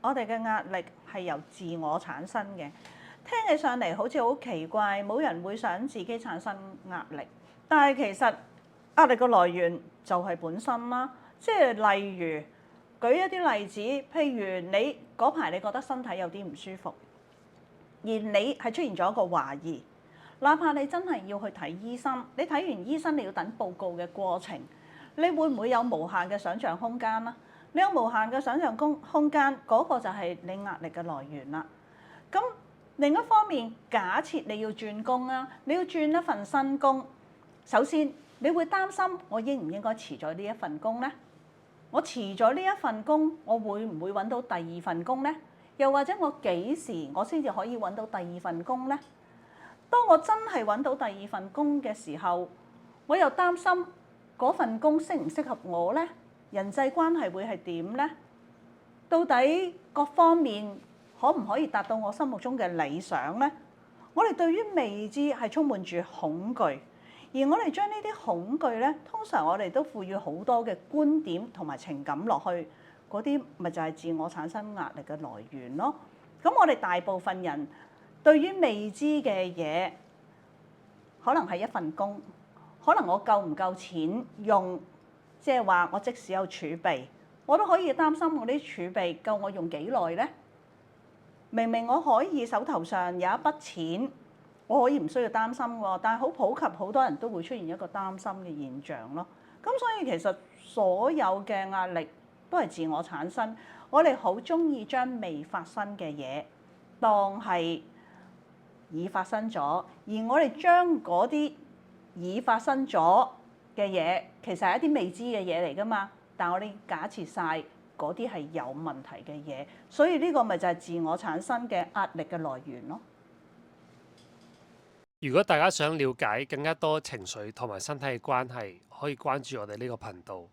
我哋嘅壓力係由自我產生嘅。聽起上嚟好似好奇怪，冇人會想自己產生壓力，但係其實壓力嘅來源就係本身啦。即係例如舉一啲例子，譬如你嗰排你覺得身體有啲唔舒服，而你係出現咗一個懷疑，哪怕你真係要去睇醫生，你睇完醫生你要等報告嘅過程，你會唔會有無限嘅想像空間呢？你有無限嘅想像空間，嗰個就係你壓力嘅來源啦。咁另一方面，假設你要轉工啊，你要轉一份新工，首先你會擔心我應唔應該辭咗呢一份工呢？我辭咗呢一份工，我會唔會揾到第二份工呢？又或者我幾時我先至可以揾到第二份工呢？當我真係揾到第二份工嘅時候，我又擔心嗰份工適唔適合我呢？人際關係會係點呢？到底各方面可唔可以達到我心目中嘅理想呢？我哋對於未知係充滿住恐懼，而我哋將呢啲恐懼咧，通常我哋都賦予好多嘅觀點同埋情感落去，嗰啲咪就係自我產生壓力嘅來源咯。咁我哋大部分人對於未知嘅嘢，可能係一份工，可能我夠唔夠錢用，即係話我即使有儲備，我都可以擔心我啲儲備夠我用幾耐呢？明明我可以手頭上有一筆錢，我可以唔需要擔心喎，但係好普及，好多人都會出現一個擔心嘅現象咯。咁所以其實所有嘅壓力都係自我產生，我哋好鍾意將未發生嘅嘢當係已發生咗，而我哋將嗰啲已發生咗嘅嘢，其實係一啲未知嘅嘢嚟㗎嘛，但係我哋假設晒嗰啲係有問題嘅嘢，所以呢個咪就係自我產生嘅壓力嘅來源咯。如果大家想了解更加多情緒同埋身體嘅關係，可以關注我哋呢個頻道。